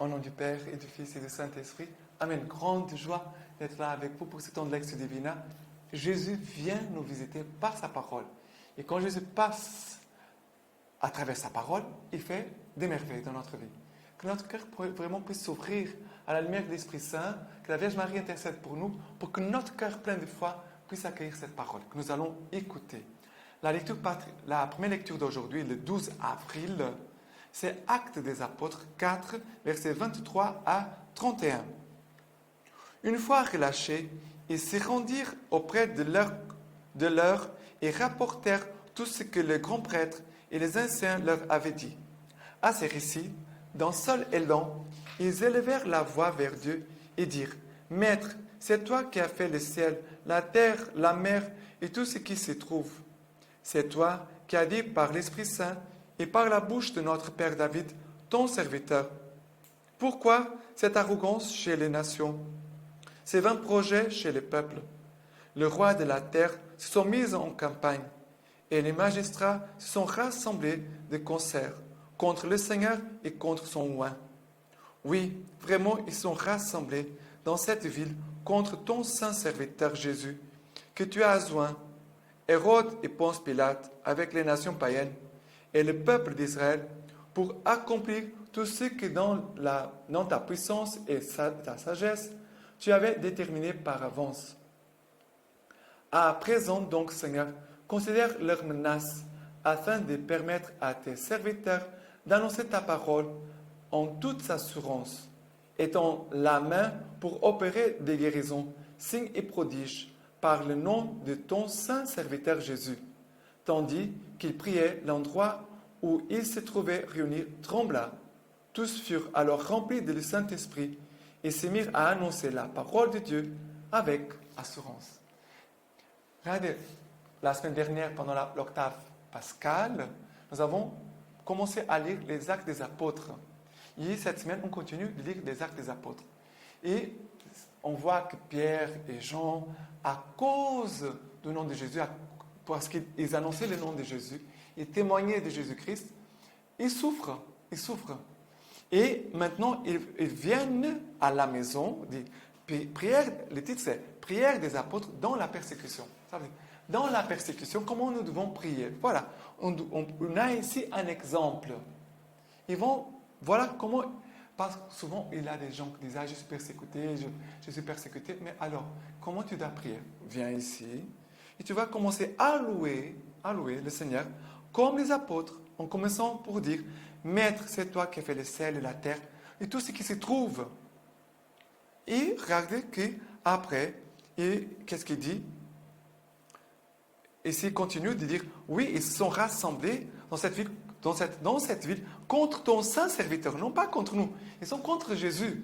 Au nom du Père et du Fils et du Saint-Esprit. Amen. Grande joie d'être là avec vous pour ce temps de Lectio Divina. Jésus vient nous visiter par sa parole. Et quand Jésus passe à travers sa parole, il fait des merveilles dans notre vie. Que notre cœur vraiment puisse s'ouvrir à la lumière de l'Esprit Saint, que la Vierge Marie intercède pour nous, pour que notre cœur plein de foi puisse accueillir cette parole, que nous allons écouter. La première lecture d'aujourd'hui, le 12 avril, c'est Actes des Apôtres 4, versets 23 à 31. Une fois relâchés, ils se rendirent auprès de leur et rapportèrent tout ce que le grand prêtre et les anciens leur avaient dit. À ces récits, d'un seul élan, ils élevèrent la voix vers Dieu et dirent : Maître, c'est toi qui as fait le ciel, la terre, la mer et tout ce qui s'y trouve. C'est toi qui as dit par l'Esprit Saint et par la bouche de notre Père David, ton serviteur. Pourquoi cette arrogance chez les nations, ces vains projets chez les peuples? Les rois de la terre se sont mis en campagne et les magistrats se sont rassemblés de concert contre le Seigneur et contre son oint. Oui, vraiment, ils sont rassemblés dans cette ville contre ton saint serviteur Jésus, que tu as oint, Hérode et Ponce Pilate, avec les nations païennes et le peuple d'Israël, pour accomplir tout ce que dans ta puissance et ta sagesse, tu avais déterminé par avance. À présent donc, Seigneur, considère leurs menaces afin de permettre à tes serviteurs d'annoncer ta parole en toute assurance, étant la main pour opérer des guérisons, signes et prodiges par le nom de ton saint serviteur Jésus. Tandis qu'ils priaient, l'endroit où ils se trouvaient réunis trembla. Tous furent alors remplis de le Saint-Esprit et se mirent à annoncer la parole de Dieu avec assurance. Regardez, la semaine dernière, pendant l'octave pascale, nous avons commencé à lire les Actes des Apôtres. Et cette semaine, on continue de lire les Actes des Apôtres. Et on voit que Pierre et Jean, à cause du nom de Jésus, parce qu'ils annonçaient le nom de Jésus, ils témoignaient de Jésus-Christ, ils souffrent. Et maintenant, ils viennent à la maison. Le titre, c'est Prière des apôtres dans la persécution. Ça veut dire, dans la persécution, comment nous devons prier? Voilà, on a ici un exemple. Voilà comment, parce que souvent, il y a des gens qui disent, je suis persécuté, je suis persécuté. Mais alors, comment tu dois prier? Viens ici et tu vas commencer à louer le Seigneur comme les apôtres, en commençant pour dire, Maître, c'est toi qui as fait le ciel et la terre et tout ce qui se trouve. Et regardez qu'après, qu'est-ce qu'il dit? Et s'il continue de dire, oui, ils se sont rassemblés dans cette ville contre ton saint serviteur, non pas contre nous. Ils sont contre Jésus.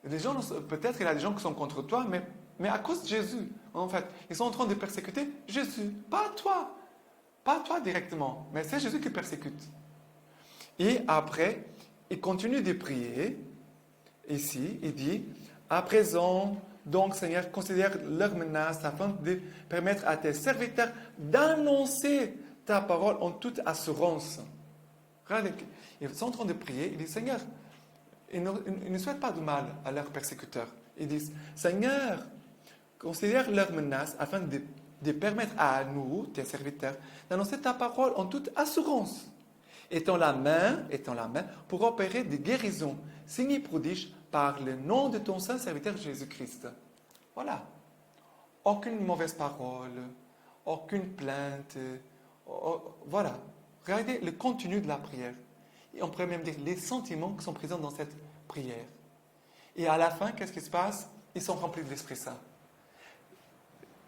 Les gens, peut-être qu'il y a des gens qui sont contre toi, mais à cause de Jésus, en fait. Ils sont en train de persécuter Jésus, pas toi. Pas toi directement, mais c'est Jésus qui persécute. Et après, il continue de prier. Ici, il dit, à présent, donc Seigneur, considère leurs menaces afin de permettre à tes serviteurs d'annoncer ta parole en toute assurance. Regardez, ils sont en train de prier. Ils disent, Seigneur, ils ne souhaitent pas du mal à leurs persécuteurs. Ils disent, Seigneur, considère leurs menaces afin de permettre à nous, tes serviteurs, d'annoncer ta parole en toute assurance. Étant la main pour opérer des guérisons, signes et prodiges par le nom de ton saint serviteur Jésus-Christ. Voilà. Aucune mauvaise parole, aucune plainte. Voilà. Regardez le contenu de la prière. Et on pourrait même dire les sentiments qui sont présents dans cette prière. Et à la fin, qu'est-ce qui se passe? Ils sont remplis de l'Esprit Saint.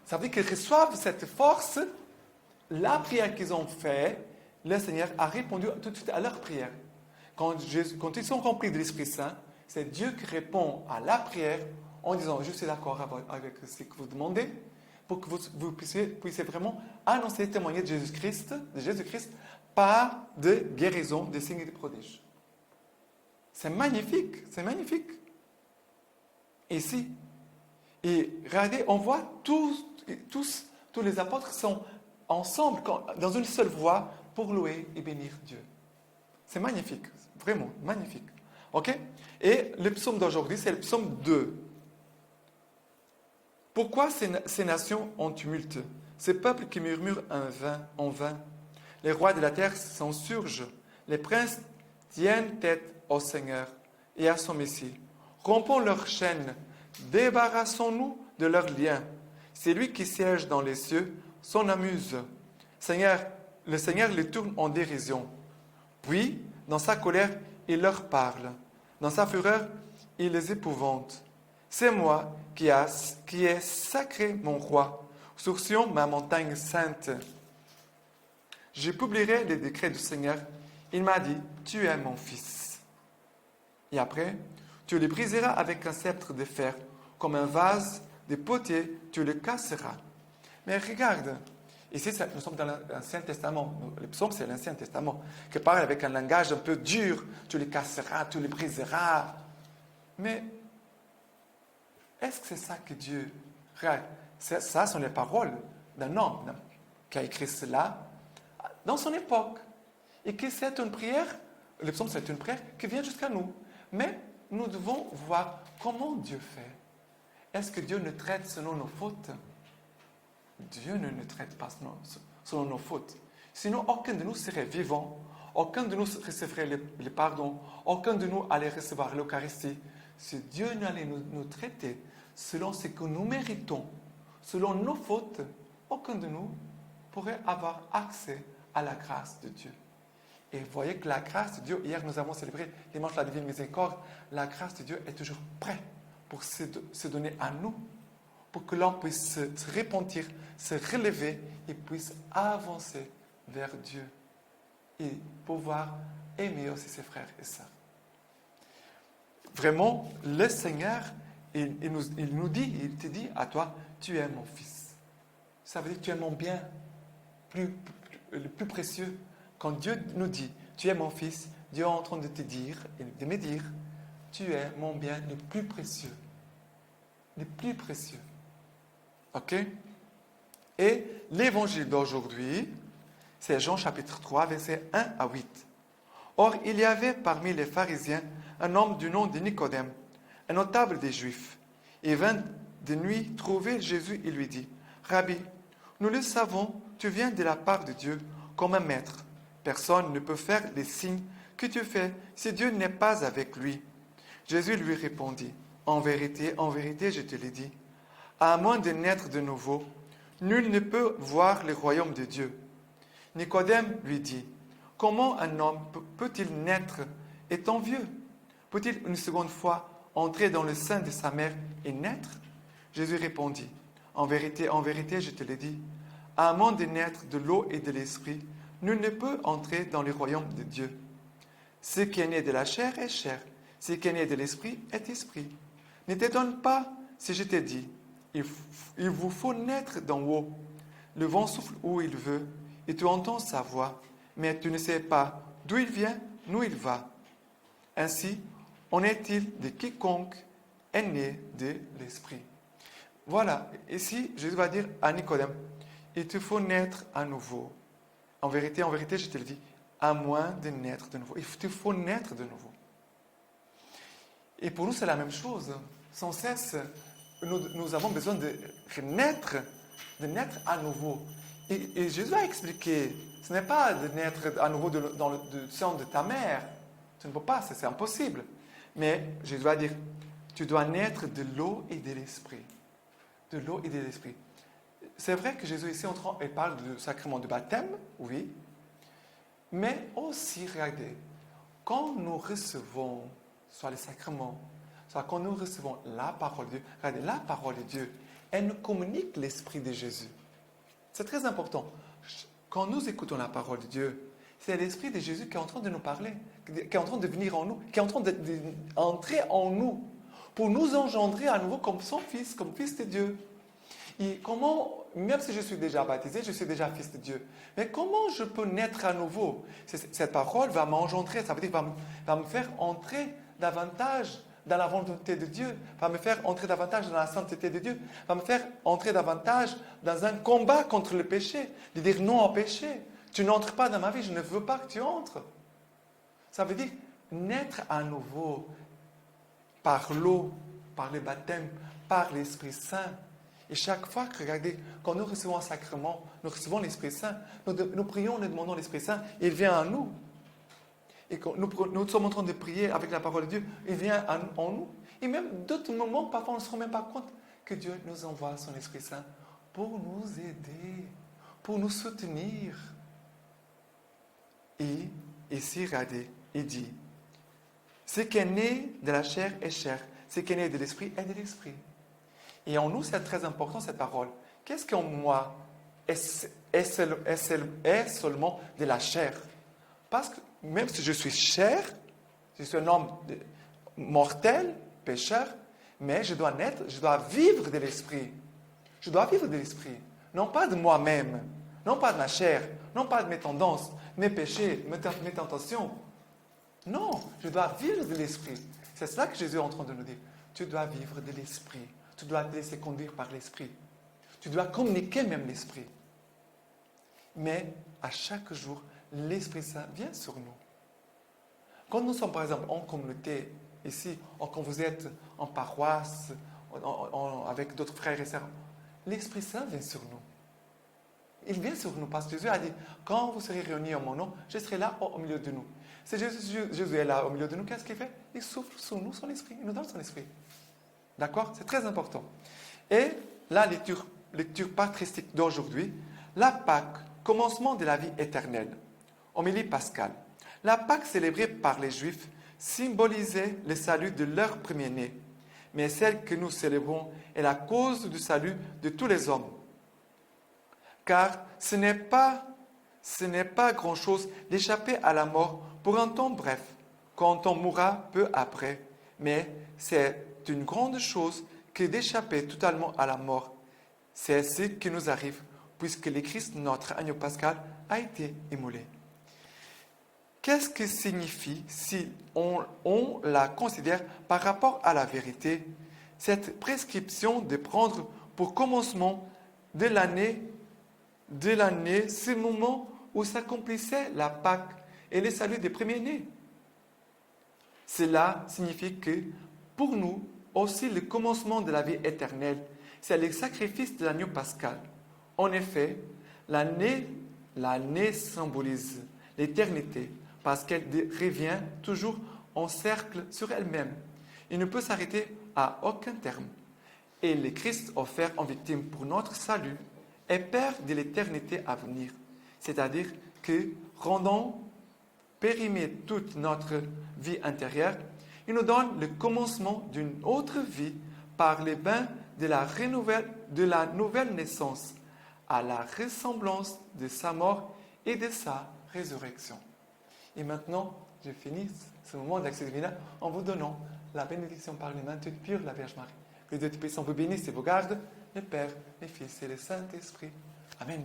Ça veut dire qu'ils reçoivent cette force. La prière qu'ils ont faite, le Seigneur a répondu tout de suite à leur prière. Quand ils sont remplis de l'Esprit Saint, c'est Dieu qui répond à la prière en disant, je suis d'accord avec ce que vous demandez, pour que vous puissiez vraiment annoncer, témoigner de Jésus-Christ par de guérisons, de signes et de prodiges. C'est magnifique. Ici. Et regardez, on voit tous les apôtres sont ensemble, dans une seule voix, pour louer et bénir Dieu. C'est magnifique, vraiment magnifique. OK? Et le psaume d'aujourd'hui, c'est le psaume 2. Pourquoi ces nations en tumulte? Ces peuples qui murmurent en vain. Les rois de la terre s'insurgent. Les princes tiennent tête au Seigneur et à son Messie. Rompons leurs chaînes. Débarrassons-nous de leurs liens. C'est lui qui siège dans les cieux, s'en amuse. Le Seigneur les tourne en dérision. Puis, dans sa colère, il leur parle. Dans sa fureur, il les épouvante. C'est moi qui ai sacré mon roi, sur Sion, ma montagne sainte. Je publierai les décrets du Seigneur. Il m'a dit, tu es mon fils. Et après, tu le briseras avec un sceptre de fer, comme un vase de potier, tu le casseras. Mais regarde, ici nous sommes dans l'Ancien Testament. Le psaume, c'est l'Ancien Testament, qui parle avec un langage un peu dur. Tu le casseras, tu le briseras. Mais est-ce que c'est ça que Dieu... Regarde, ça sont les paroles d'un homme qui a écrit cela dans son époque. Et que c'est une prière, le psaume c'est une prière qui vient jusqu'à nous. Mais nous devons voir comment Dieu fait. Est-ce que Dieu nous traite selon nos fautes? Dieu ne nous traite pas selon nos fautes. Sinon, aucun de nous serait vivant, aucun de nous recevrait le pardon, aucun de nous allait recevoir l'Eucharistie. Si Dieu n'allait nous traiter selon ce que nous méritons, selon nos fautes, aucun de nous pourrait avoir accès à la grâce de Dieu. Et vous voyez que la grâce de Dieu, hier nous avons célébré dimanche la Divine Miséricorde, la grâce de Dieu est toujours prête pour se donner à nous, pour que l'homme puisse se repentir, se relever et puisse avancer vers Dieu et pouvoir aimer aussi ses frères et sœurs. Vraiment, le Seigneur, il nous dit, il te dit à toi, tu es mon fils. Ça veut dire que tu es mon bien le plus précieux. Quand Dieu nous dit, tu es mon fils, Dieu est en train de te dire, et de me dire, tu es mon bien le plus précieux. Le plus précieux. OK? Et l'évangile d'aujourd'hui, c'est Jean chapitre 3, versets 1 à 8. Or, il y avait parmi les pharisiens un homme du nom de Nicodème, un notable des Juifs. Il vint de nuit trouver Jésus et lui dit, « Rabbi, nous le savons, tu viens de la part de Dieu comme un maître. Personne ne peut faire les signes que tu fais si Dieu n'est pas avec lui. » Jésus lui répondit, « en vérité, je te l'ai dit, à moins de naître de nouveau, nul ne peut voir le royaume de Dieu. » Nicodème lui dit, « Comment un homme peut-il naître étant vieux? Peut-il une seconde fois entrer dans le sein de sa mère et naître? » Jésus répondit, « en vérité, je te l'ai dit, à moins de naître de l'eau et de l'esprit, nul ne peut entrer dans le royaume de Dieu. Ce qui est né de la chair est chair, ce qui est né de l'esprit est esprit. Ne t'étonne pas si je t'ai dit, il vous faut naître d'en haut. Le vent souffle où il veut, et tu entends sa voix, mais tu ne sais pas d'où il vient, où il va. Ainsi, en est-il de quiconque est né de l'esprit. » Voilà, ici, Jésus va dire à Nicodème, il te faut naître à nouveau. En vérité, je te le dis, à moins de naître de nouveau. Il te faut naître de nouveau. Et pour nous, c'est la même chose. Sans cesse, nous avons besoin de naître à nouveau. Et Jésus a expliqué, ce n'est pas de naître à nouveau dans le sein de ta mère. Tu ne peux pas, c'est impossible. Mais Jésus va dire, tu dois naître de l'eau et de l'esprit. De l'eau et de l'esprit. C'est vrai que Jésus ici, il parle du sacrement du baptême, oui. Mais aussi, regardez, quand nous recevons, soit les sacrements, soit quand nous recevons la parole de Dieu, regardez, la parole de Dieu, elle nous communique l'esprit de Jésus. C'est très important. Quand nous écoutons la parole de Dieu, c'est l'esprit de Jésus qui est en train de nous parler, qui est en train de venir en nous, qui est en train d'entrer en nous, pour nous engendrer à nouveau comme son fils, comme fils de Dieu. Et comment, même si je suis déjà baptisé, je suis déjà fils de Dieu, mais comment je peux naître à nouveau? Cette parole va m'engendrer, ça veut dire va me faire entrer davantage dans la volonté de Dieu, va me faire entrer davantage dans la sainteté de Dieu, va me faire entrer davantage dans un combat contre le péché, de dire non au péché. Tu n'entres pas dans ma vie, je ne veux pas que tu entres. Ça veut dire naître à nouveau par l'eau, par le baptême, par l'Esprit Saint. Et chaque fois que, regardez, quand nous recevons un sacrement, nous recevons l'Esprit Saint, nous prions, nous demandons l'Esprit Saint, il vient à nous. Et quand nous sommes en train de prier avec la parole de Dieu, il vient en nous. Et même d'autres moments, parfois on ne se rend même pas compte que Dieu nous envoie son Esprit Saint pour nous aider, pour nous soutenir. Et ici, regardez, il dit, ce qui est né de la chair est chair, ce qui est né de l'esprit est de l'esprit. Et en nous, c'est très important cette parole. Qu'est-ce qu'en moi est seulement de la chair? Parce que même si je suis chair, je suis un homme mortel, pécheur, mais je dois naître, je dois vivre de l'esprit. Je dois vivre de l'esprit. Non pas de moi-même, non pas de ma chair, non pas de mes tendances, mes péchés, mes tentations. Non, je dois vivre de l'esprit. C'est cela que Jésus est en train de nous dire. Tu dois vivre de l'esprit. Tu dois te laisser conduire par l'esprit. Tu dois communiquer même l'esprit. Mais à chaque jour, l'Esprit Saint vient sur nous. Quand nous sommes par exemple en communauté, ici, ou quand vous êtes en paroisse, avec d'autres frères et sœurs, l'Esprit Saint vient sur nous. Il vient sur nous parce que Jésus a dit, quand vous serez réunis en mon nom, je serai là au milieu de nous. Si Jésus est là au milieu de nous, qu'est-ce qu'il fait? Il souffle sur nous son esprit, il nous donne son esprit. D'accord? C'est très important. Et la lecture patristique d'aujourd'hui, la Pâque, commencement de la vie éternelle. Homélie pascale. La Pâque célébrée par les Juifs symbolisait le salut de leur premier-né. Mais celle que nous célébrons est la cause du salut de tous les hommes. Car ce n'est pas grand-chose d'échapper à la mort pour un temps bref, quand on mourra peu après. Mais c'est une grande chose que d'échapper totalement à la mort. C'est ce qui nous arrive, puisque le Christ, notre agneau pascal, a été immolé. Qu'est-ce que signifie, si on la considère par rapport à la vérité, cette prescription de prendre pour commencement de l'année ce moment où s'accomplissait la Pâque et le salut des premiers-nés? Cela signifie que, pour nous, aussi le commencement de la vie éternelle, c'est le sacrifice de l'agneau pascal. En effet, l'année symbolise l'éternité, parce qu'elle revient toujours en cercle sur elle-même. Il ne peut s'arrêter à aucun terme. Et le Christ offert en victime pour notre salut est Père de l'éternité à venir. C'est-à-dire que, rendant périmée toute notre vie intérieure, il nous donne le commencement d'une autre vie par les bains de la nouvelle naissance, à la ressemblance de sa mort et de sa résurrection. Et maintenant, je finis ce moment d'accès divin en vous donnant la bénédiction par les mains toutes pures de la Vierge Marie. Que Dieu Tout-Puissant vous bénisse et vous garde, le Père, le Fils et le Saint-Esprit. Amen.